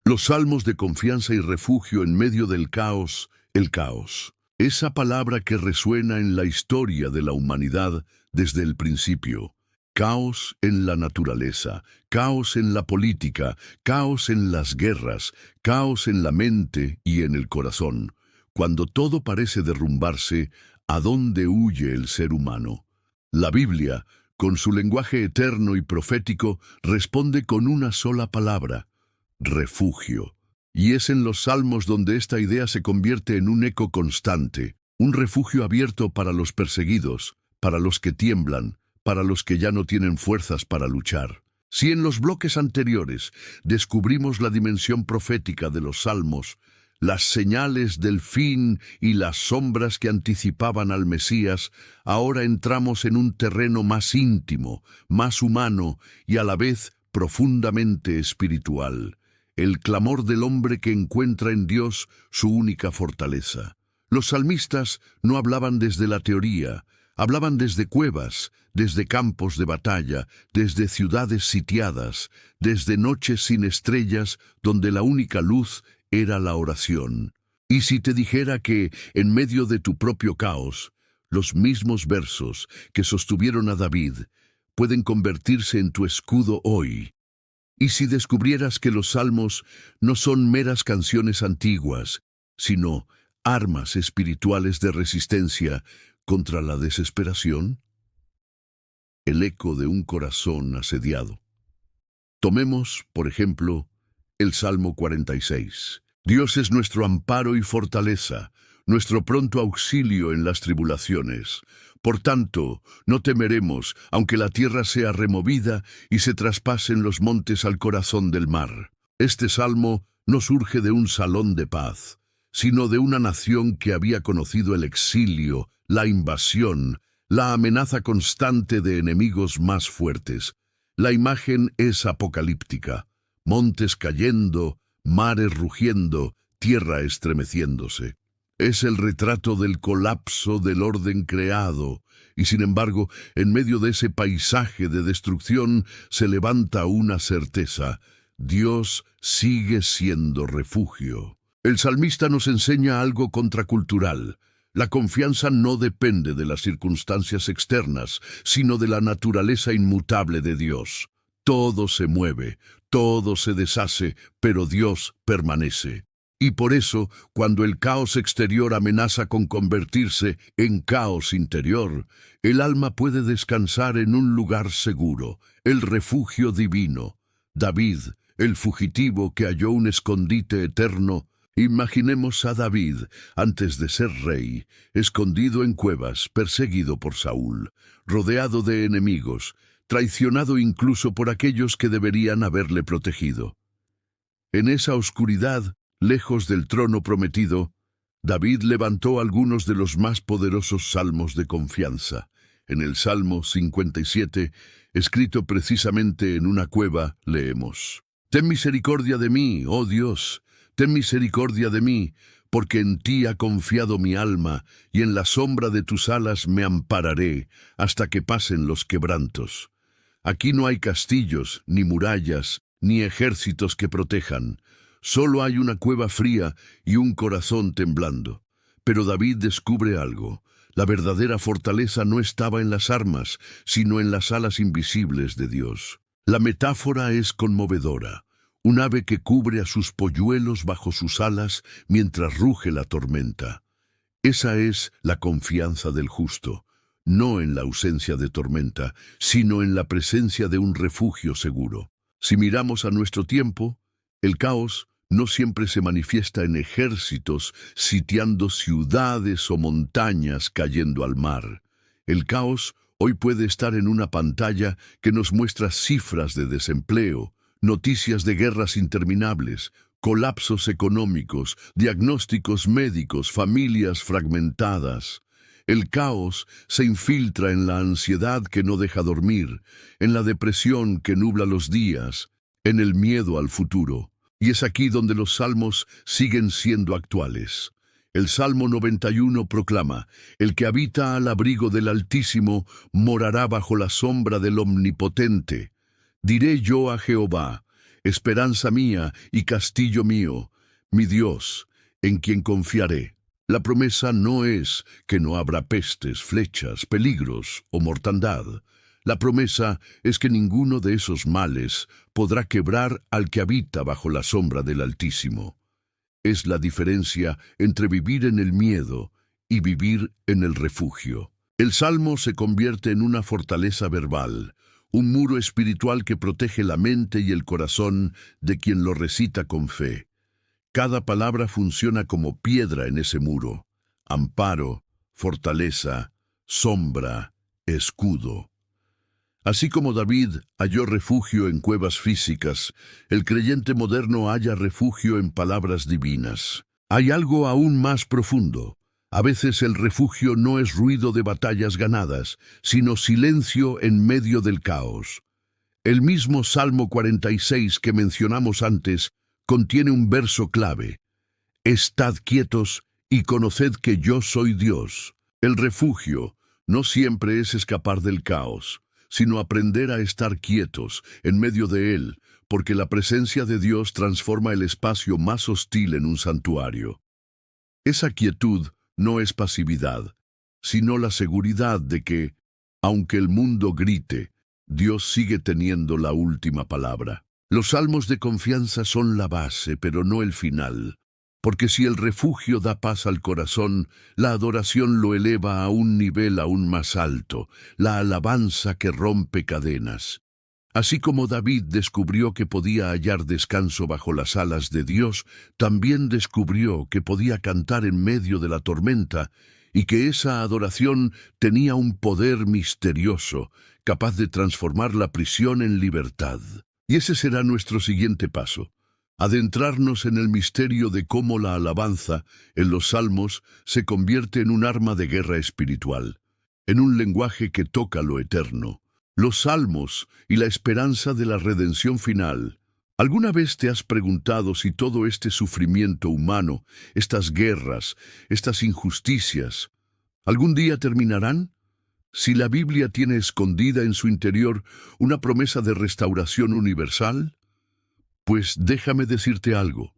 Los salmos de confianza y refugio en medio del caos, el caos. Esa palabra que resuena en la historia de la humanidad desde el principio. Caos en la naturaleza, caos en la política, caos en las guerras, caos en la mente y en el corazón. Cuando todo parece derrumbarse, ¿a dónde huye el ser humano? La Biblia, con su lenguaje eterno y profético, responde con una sola palabra: refugio. Y es en los salmos donde esta idea se convierte en un eco constante, un refugio abierto para los perseguidos, para los que tiemblan, para los que ya no tienen fuerzas para luchar. Si en los bloques anteriores descubrimos la dimensión profética de los salmos, las señales del fin y las sombras que anticipaban al Mesías, ahora entramos en un terreno más íntimo, más humano y a la vez profundamente espiritual. El clamor del hombre que encuentra en Dios su única fortaleza. Los salmistas no hablaban desde la teoría, hablaban desde cuevas, desde campos de batalla, desde ciudades sitiadas, desde noches sin estrellas donde la única luz era la oración. Y si te dijera que, en medio de tu propio caos, los mismos versos que sostuvieron a David pueden convertirse en tu escudo hoy. Y si descubrieras que los salmos no son meras canciones antiguas, sino armas espirituales de resistencia contra la desesperación. El eco de un corazón asediado. Tomemos, por ejemplo, el Salmo 46. Dios es nuestro amparo y fortaleza, nuestro pronto auxilio en las tribulaciones. Por tanto, no temeremos, aunque la tierra sea removida y se traspasen los montes al corazón del mar. Este salmo no surge de un salón de paz, sino de una nación que había conocido el exilio, la invasión, la amenaza constante de enemigos más fuertes. La imagen es apocalíptica: montes cayendo, mares rugiendo, tierra estremeciéndose. Es el retrato del colapso del orden creado, y sin embargo, en medio de ese paisaje de destrucción se levanta una certeza: Dios sigue siendo refugio. El salmista nos enseña algo contracultural. La confianza no depende de las circunstancias externas, sino de la naturaleza inmutable de Dios. Todo se mueve, todo se deshace, pero Dios permanece. Y por eso, cuando el caos exterior amenaza con convertirse en caos interior, el alma puede descansar en un lugar seguro, el refugio divino. David, el fugitivo que halló un escondite eterno. Imaginemos a David, antes de ser rey, escondido en cuevas, perseguido por Saúl, rodeado de enemigos, traicionado incluso por aquellos que deberían haberle protegido. En esa oscuridad, lejos del trono prometido, David levantó algunos de los más poderosos salmos de confianza. En el Salmo 57, escrito precisamente en una cueva, leemos: «Ten misericordia de mí, oh Dios, ten misericordia de mí, porque en ti ha confiado mi alma, y en la sombra de tus alas me ampararé, hasta que pasen los quebrantos». Aquí no hay castillos, ni murallas, ni ejércitos que protejan. Solo hay una cueva fría y un corazón temblando. Pero David descubre algo. La verdadera fortaleza no estaba en las armas, sino en las alas invisibles de Dios. La metáfora es conmovedora. Un ave que cubre a sus polluelos bajo sus alas mientras ruge la tormenta. Esa es la confianza del justo, no en la ausencia de tormenta, sino en la presencia de un refugio seguro. Si miramos a nuestro tiempo, el caos no siempre se manifiesta en ejércitos sitiando ciudades o montañas cayendo al mar. El caos Hoy puede estar en una pantalla que nos muestra cifras de desempleo, noticias de guerras interminables, colapsos económicos, diagnósticos médicos, familias fragmentadas. El caos se infiltra en la ansiedad que no deja dormir, en la depresión que nubla los días, en el miedo al futuro. Y es aquí donde los salmos siguen siendo actuales. El Salmo 91 proclama: «El que habita al abrigo del Altísimo morará bajo la sombra del Omnipotente. Diré yo a Jehová, esperanza mía y castillo mío, mi Dios, en quien confiaré». La promesa no es que no habrá pestes, flechas, peligros o mortandad. La promesa es que ninguno de esos males podrá quebrar al que habita bajo la sombra del Altísimo. Es la diferencia entre vivir en el miedo y vivir en el refugio. El Salmo se convierte en una fortaleza verbal, un muro espiritual que protege la mente y el corazón de quien lo recita con fe. Cada palabra funciona como piedra en ese muro: amparo, fortaleza, sombra, escudo. Así como David halló refugio en cuevas físicas, el creyente moderno halla refugio en palabras divinas. Hay algo aún más profundo. A veces el refugio no es ruido de batallas ganadas, sino silencio en medio del caos. El mismo Salmo 46 que mencionamos antes contiene un verso clave: «Estad quietos y conoced que yo soy Dios». El refugio no siempre es escapar del caos, sino aprender a estar quietos en medio de él, porque la presencia de Dios transforma el espacio más hostil en un santuario. Esa quietud no es pasividad, sino la seguridad de que, aunque el mundo grite, Dios sigue teniendo la última palabra. Los salmos de confianza son la base, pero no el final, porque si el refugio da paz al corazón, la adoración lo eleva a un nivel aún más alto, la alabanza que rompe cadenas. Así como David descubrió que podía hallar descanso bajo las alas de Dios, también descubrió que podía cantar en medio de la tormenta y que esa adoración tenía un poder misterioso, capaz de transformar la prisión en libertad. Y ese será nuestro siguiente paso: adentrarnos en el misterio de cómo la alabanza, en los salmos, se convierte en un arma de guerra espiritual, en un lenguaje que toca lo eterno. Los salmos y la esperanza de la redención final. ¿Alguna vez te has preguntado si todo este sufrimiento humano, estas guerras, estas injusticias, algún día terminarán? Si la Biblia tiene escondida en su interior una promesa de restauración universal, pues déjame decirte algo: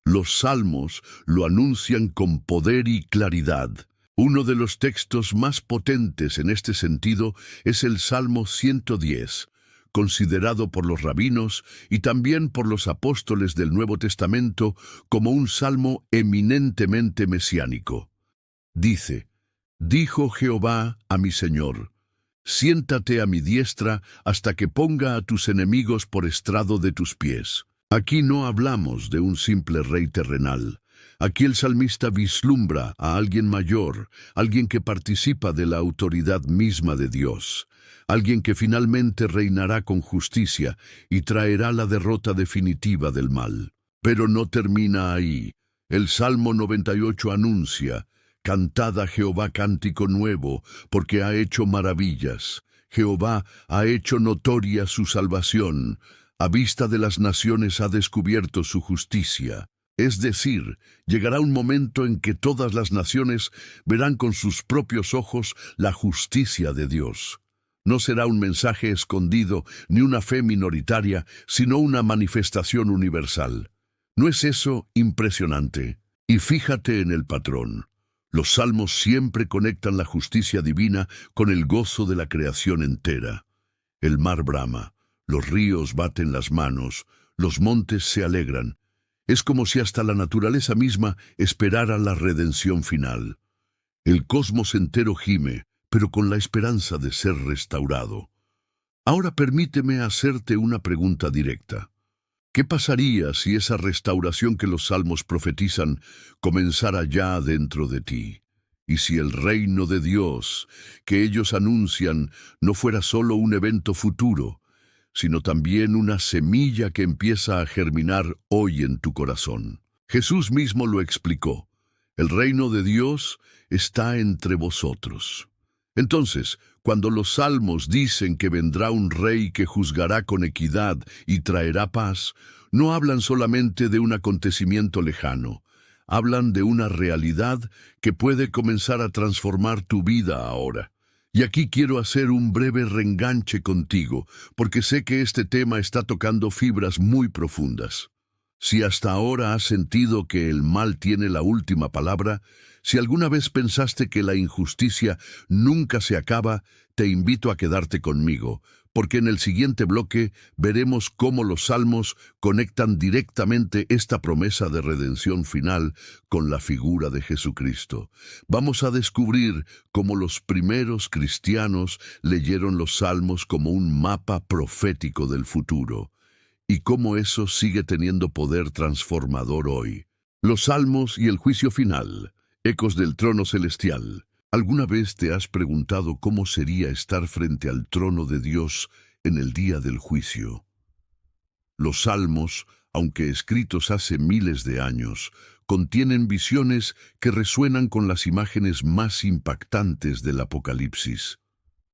los salmos lo anuncian con poder y claridad. Uno de los textos más potentes en este sentido es el Salmo 110, considerado por los rabinos y también por los apóstoles del Nuevo Testamento como un salmo eminentemente mesiánico. Dice: «Dijo Jehová a mi Señor, siéntate a mi diestra hasta que ponga a tus enemigos por estrado de tus pies». Aquí no hablamos de un simple rey terrenal. Aquí el salmista vislumbra a alguien mayor, alguien que participa de la autoridad misma de Dios, alguien que finalmente reinará con justicia y traerá la derrota definitiva del mal. Pero no termina ahí. El Salmo 98 anuncia: «Cantad a Jehová cántico nuevo, porque ha hecho maravillas. Jehová ha hecho notoria su salvación. A vista de las naciones ha descubierto su justicia». Es decir, llegará un momento en que todas las naciones verán con sus propios ojos la justicia de Dios. No será un mensaje escondido ni una fe minoritaria, sino una manifestación universal. ¿No es eso impresionante? Y fíjate en el patrón. Los salmos siempre conectan la justicia divina con el gozo de la creación entera. El mar brama, los ríos baten las manos, los montes se alegran. Es como si hasta la naturaleza misma esperara la redención final. El cosmos entero gime, pero con la esperanza de ser restaurado. Ahora permíteme hacerte una pregunta directa. ¿Qué pasaría si esa restauración que los salmos profetizan comenzara ya dentro de ti? Y si el reino de Dios que ellos anuncian no fuera solo un evento futuro, sino también una semilla que empieza a germinar hoy en tu corazón. Jesús mismo lo explicó. El reino de Dios está entre vosotros. Entonces, cuando los salmos dicen que vendrá un rey que juzgará con equidad y traerá paz, no hablan solamente de un acontecimiento lejano, hablan de una realidad que puede comenzar a transformar tu vida ahora. Y aquí quiero hacer un breve reenganche contigo, porque sé que este tema está tocando fibras muy profundas. Si hasta ahora has sentido que el mal tiene la última palabra, si alguna vez pensaste que la injusticia nunca se acaba, te invito a quedarte conmigo, porque en el siguiente bloque veremos cómo los salmos conectan directamente esta promesa de redención final con la figura de Jesucristo. Vamos a descubrir cómo los primeros cristianos leyeron los salmos como un mapa profético del futuro, y cómo eso sigue teniendo poder transformador hoy. Los salmos y el juicio final, ecos del trono celestial. ¿Alguna vez te has preguntado cómo sería estar frente al trono de Dios en el día del juicio? Los salmos, aunque escritos hace miles de años, contienen visiones que resuenan con las imágenes más impactantes del Apocalipsis.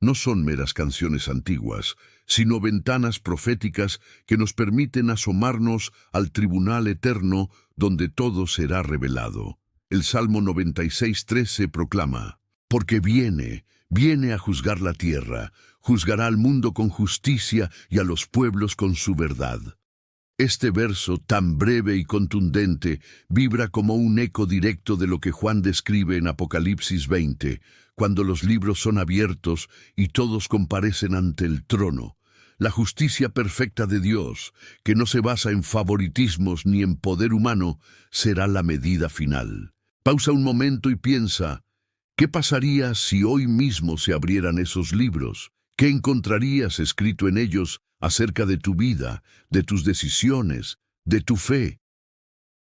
No son meras canciones antiguas, sino ventanas proféticas que nos permiten asomarnos al tribunal eterno donde todo será revelado. El Salmo 96:13 proclama: porque viene a juzgar la tierra, juzgará al mundo con justicia y a los pueblos con su verdad. Este verso tan breve y contundente vibra como un eco directo de lo que Juan describe en Apocalipsis 20, cuando los libros son abiertos y todos comparecen ante el trono. La justicia perfecta de Dios, que no se basa en favoritismos ni en poder humano, será la medida final. Pausa un momento y piensa: ¿qué pasaría si hoy mismo se abrieran esos libros? ¿Qué encontrarías escrito en ellos acerca de tu vida, de tus decisiones, de tu fe?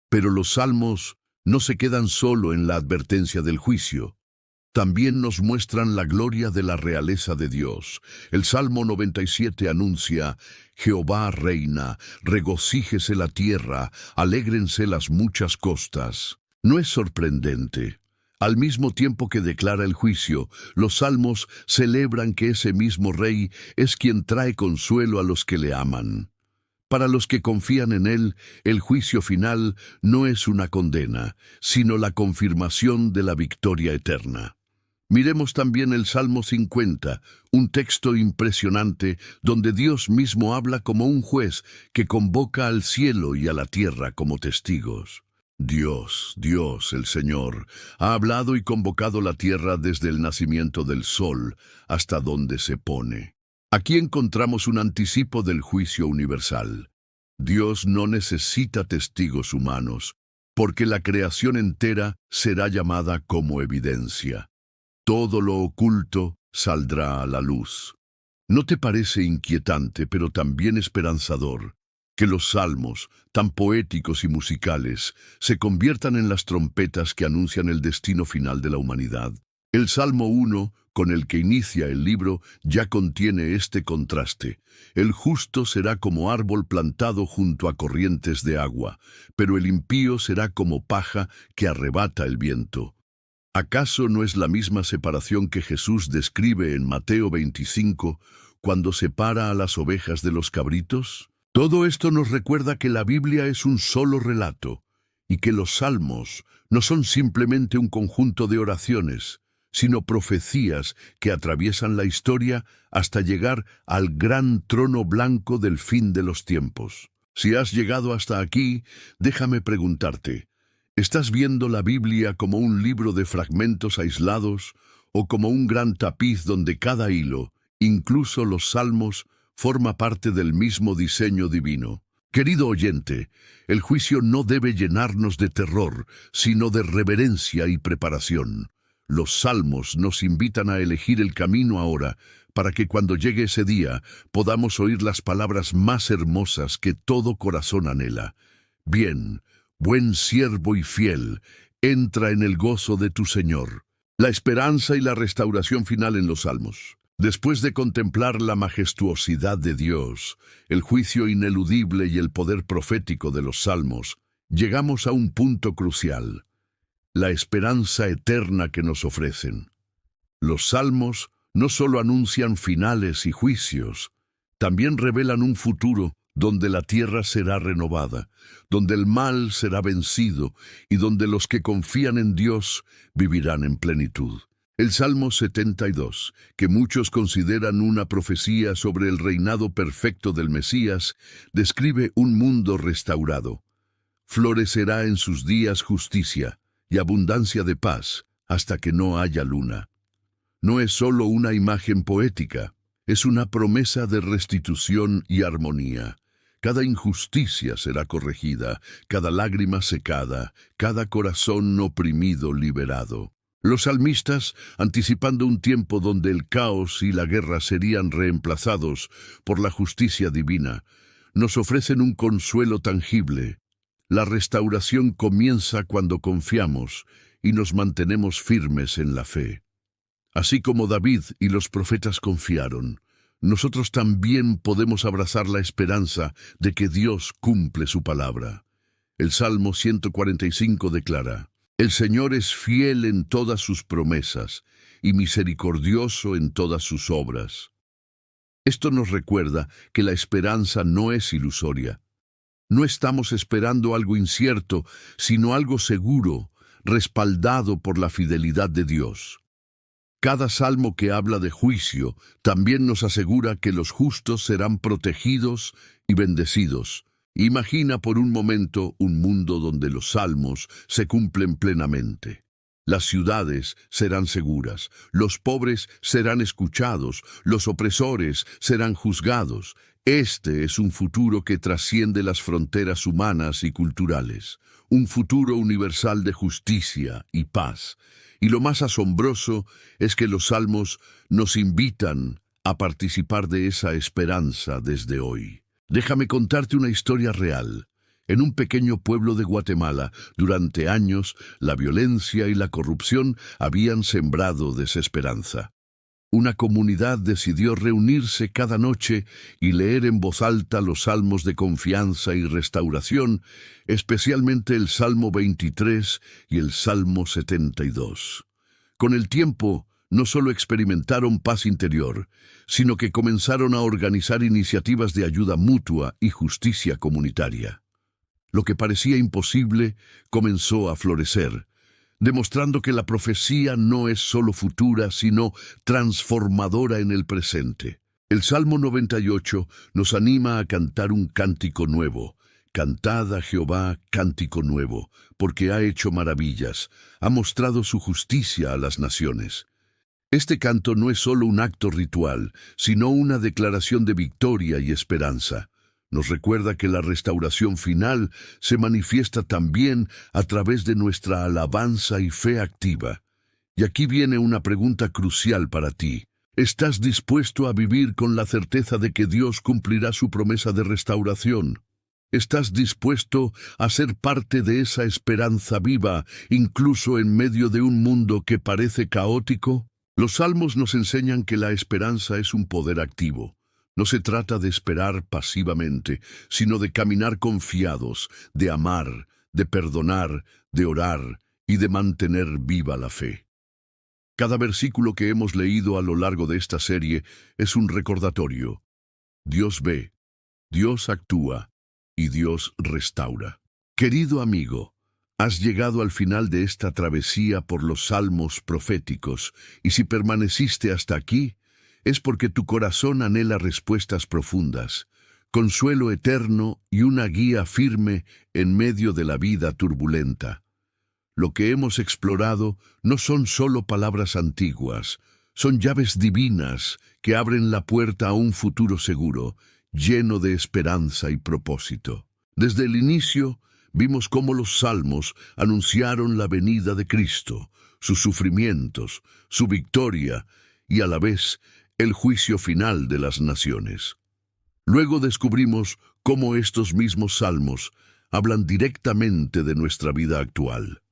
Pero los salmos no se quedan solo en la advertencia del juicio. También nos muestran la gloria de la realeza de Dios. El Salmo 97 anuncia: Jehová reina, regocíjese la tierra, alégrense las muchas costas. No es sorprendente. Al mismo tiempo que declara el juicio, los salmos celebran que ese mismo rey es quien trae consuelo a los que le aman. Para los que confían en él, el juicio final no es una condena, sino la confirmación de la victoria eterna. Miremos también el Salmo 50, un texto impresionante donde Dios mismo habla como un juez que convoca al cielo y a la tierra como testigos. Dios, el Señor, ha hablado y convocado la tierra desde el nacimiento del sol hasta donde se pone. Aquí encontramos un anticipo del juicio universal. Dios no necesita testigos humanos, porque la creación entera será llamada como evidencia. Todo lo oculto saldrá a la luz. ¿No te parece inquietante, pero también esperanzador, que los salmos, tan poéticos y musicales, se conviertan en las trompetas que anuncian el destino final de la humanidad? El Salmo 1, con el que inicia el libro, ya contiene este contraste. El justo será como árbol plantado junto a corrientes de agua, pero el impío será como paja que arrebata el viento. ¿Acaso no es la misma separación que Jesús describe en Mateo 25, cuando separa a las ovejas de los cabritos? Todo esto nos recuerda que la Biblia es un solo relato, y que los salmos no son simplemente un conjunto de oraciones, sino profecías que atraviesan la historia hasta llegar al gran trono blanco del fin de los tiempos. Si has llegado hasta aquí, déjame preguntarte: ¿estás viendo la Biblia como un libro de fragmentos aislados o como un gran tapiz donde cada hilo, incluso los salmos, forma parte del mismo diseño divino? Querido oyente, el juicio no debe llenarnos de terror, sino de reverencia y preparación. Los salmos nos invitan a elegir el camino ahora, para que cuando llegue ese día podamos oír las palabras más hermosas que todo corazón anhela. Bien, buen siervo y fiel, entra en el gozo de tu Señor. La esperanza y la restauración final en los Salmos. Después de contemplar la majestuosidad de Dios, el juicio ineludible y el poder profético de los Salmos, llegamos a un punto crucial: la esperanza eterna que nos ofrecen. Los Salmos no solo anuncian finales y juicios, también revelan un futuro donde la tierra será renovada, donde el mal será vencido y donde los que confían en Dios vivirán en plenitud. El Salmo 72, que muchos consideran una profecía sobre el reinado perfecto del Mesías, describe un mundo restaurado. Florecerá en sus días justicia y abundancia de paz hasta que no haya luna. No es solo una imagen poética, es una promesa de restitución y armonía. Cada injusticia será corregida, cada lágrima secada, cada corazón oprimido liberado. Los salmistas, anticipando un tiempo donde el caos y la guerra serían reemplazados por la justicia divina, nos ofrecen un consuelo tangible. La restauración comienza cuando confiamos y nos mantenemos firmes en la fe. Así como David y los profetas confiaron, nosotros también podemos abrazar la esperanza de que Dios cumple su palabra. El Salmo 145 declara: «El Señor es fiel en todas sus promesas y misericordioso en todas sus obras». Esto nos recuerda que la esperanza no es ilusoria. No estamos esperando algo incierto, sino algo seguro, respaldado por la fidelidad de Dios. Cada salmo que habla de juicio también nos asegura que los justos serán protegidos y bendecidos. Imagina por un momento un mundo donde los salmos se cumplen plenamente. Las ciudades serán seguras, los pobres serán escuchados, los opresores serán juzgados. Este es un futuro que trasciende las fronteras humanas y culturales, un futuro universal de justicia y paz. Y lo más asombroso es que los salmos nos invitan a participar de esa esperanza desde hoy. Déjame contarte una historia real. En un pequeño pueblo de Guatemala, durante años, la violencia y la corrupción habían sembrado desesperanza. Una comunidad decidió reunirse cada noche y leer en voz alta los salmos de confianza y restauración, especialmente el Salmo 23 y el Salmo 72. Con el tiempo, no solo experimentaron paz interior, sino que comenzaron a organizar iniciativas de ayuda mutua y justicia comunitaria. Lo que parecía imposible comenzó a florecer, demostrando que la profecía no es solo futura, sino transformadora en el presente. El Salmo 98 nos anima a cantar un cántico nuevo. Cantad a Jehová cántico nuevo, porque ha hecho maravillas, ha mostrado su justicia a las naciones. Este canto no es solo un acto ritual, sino una declaración de victoria y esperanza. Nos recuerda que la restauración final se manifiesta también a través de nuestra alabanza y fe activa. Y aquí viene una pregunta crucial para ti. ¿Estás dispuesto a vivir con la certeza de que Dios cumplirá su promesa de restauración? ¿Estás dispuesto a ser parte de esa esperanza viva, incluso en medio de un mundo que parece caótico? Los salmos nos enseñan que la esperanza es un poder activo. No se trata de esperar pasivamente, sino de caminar confiados, de amar, de perdonar, de orar y de mantener viva la fe. Cada versículo que hemos leído a lo largo de esta serie es un recordatorio. Dios ve, Dios actúa y Dios restaura. Querido amigo, has llegado al final de esta travesía por los salmos proféticos, y si permaneciste hasta aquí, es porque tu corazón anhela respuestas profundas, consuelo eterno y una guía firme en medio de la vida turbulenta. Lo que hemos explorado no son solo palabras antiguas, son llaves divinas que abren la puerta a un futuro seguro, lleno de esperanza y propósito. Desde el inicio, vimos cómo los salmos anunciaron la venida de Cristo, sus sufrimientos, su victoria y a la vez el juicio final de las naciones. Luego descubrimos cómo estos mismos salmos hablan directamente de nuestra vida actual,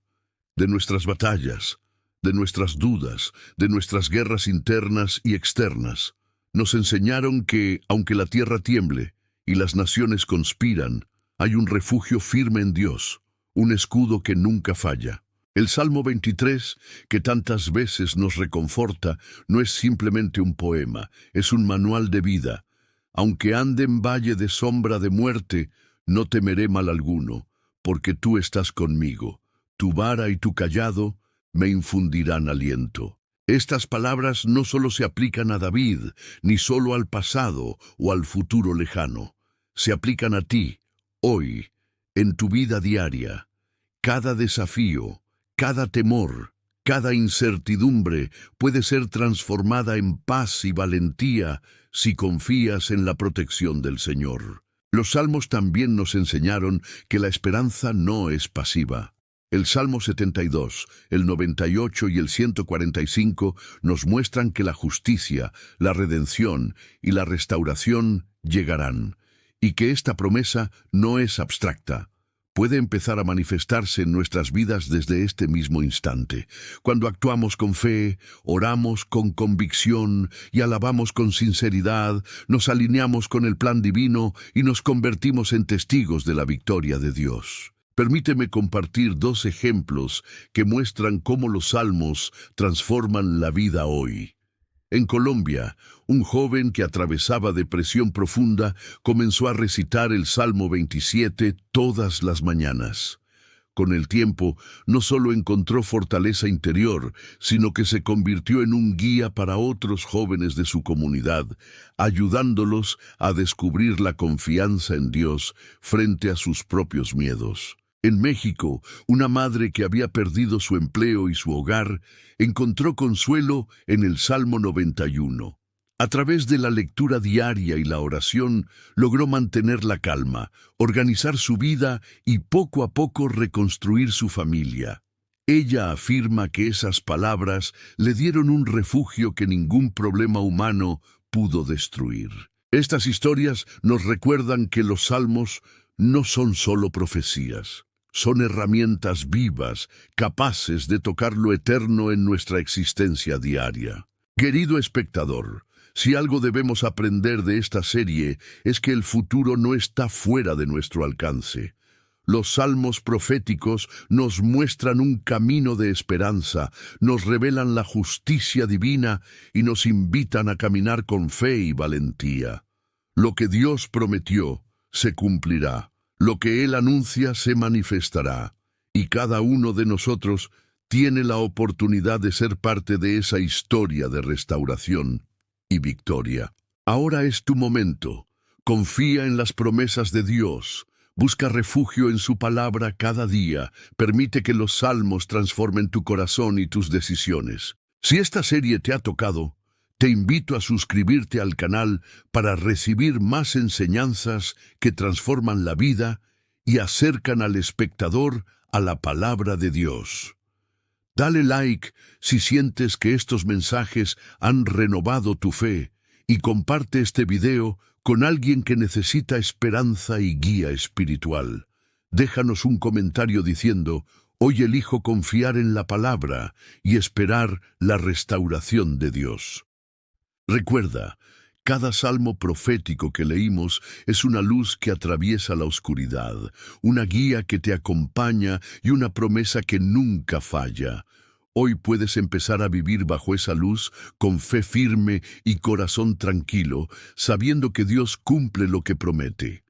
de nuestras batallas, de nuestras dudas, de nuestras guerras internas y externas. Nos enseñaron que, aunque la tierra tiemble y las naciones conspiran, hay un refugio firme en Dios, un escudo que nunca falla. El Salmo 23, que tantas veces nos reconforta, no es simplemente un poema, es un manual de vida. Aunque ande en valle de sombra de muerte, no temeré mal alguno, porque tú estás conmigo. Tu vara y tu cayado me infundirán aliento. Estas palabras no solo se aplican a David, ni solo al pasado o al futuro lejano. Se aplican a ti, hoy, en tu vida diaria. Cada desafío, cada temor, cada incertidumbre puede ser transformada en paz y valentía si confías en la protección del Señor. Los salmos también nos enseñaron que la esperanza no es pasiva. El Salmo 72, el 98 y el 145 nos muestran que la justicia, la redención y la restauración llegarán, y que esta promesa no es abstracta. Puede empezar a manifestarse en nuestras vidas desde este mismo instante, cuando actuamos con fe, oramos con convicción y alabamos con sinceridad, nos alineamos con el plan divino y nos convertimos en testigos de la victoria de Dios. Permíteme compartir 2 ejemplos que muestran cómo los salmos transforman la vida hoy. En Colombia, un joven que atravesaba depresión profunda comenzó a recitar el Salmo 27 todas las mañanas. Con el tiempo, no solo encontró fortaleza interior, sino que se convirtió en un guía para otros jóvenes de su comunidad, ayudándolos a descubrir la confianza en Dios frente a sus propios miedos. En México, una madre que había perdido su empleo y su hogar encontró consuelo en el Salmo 91. A través de la lectura diaria y la oración, logró mantener la calma, organizar su vida y poco a poco reconstruir su familia. Ella afirma que esas palabras le dieron un refugio que ningún problema humano pudo destruir. Estas historias nos recuerdan que los salmos no son solo profecías. Son herramientas vivas, capaces de tocar lo eterno en nuestra existencia diaria. Querido espectador, si algo debemos aprender de esta serie es que el futuro no está fuera de nuestro alcance. Los salmos proféticos nos muestran un camino de esperanza, nos revelan la justicia divina y nos invitan a caminar con fe y valentía. Lo que Dios prometió se cumplirá. Lo que Él anuncia se manifestará, y cada uno de nosotros tiene la oportunidad de ser parte de esa historia de restauración y victoria. Ahora es tu momento. Confía en las promesas de Dios. Busca refugio en su palabra cada día. Permite que los salmos transformen tu corazón y tus decisiones. Si esta serie te ha tocado, te invito a suscribirte al canal para recibir más enseñanzas que transforman la vida y acercan al espectador a la palabra de Dios. Dale like si sientes que estos mensajes han renovado tu fe y comparte este video con alguien que necesita esperanza y guía espiritual. Déjanos un comentario diciendo: hoy elijo confiar en la palabra y esperar la restauración de Dios. Recuerda, cada salmo profético que leímos es una luz que atraviesa la oscuridad, una guía que te acompaña y una promesa que nunca falla. Hoy puedes empezar a vivir bajo esa luz con fe firme y corazón tranquilo, sabiendo que Dios cumple lo que promete.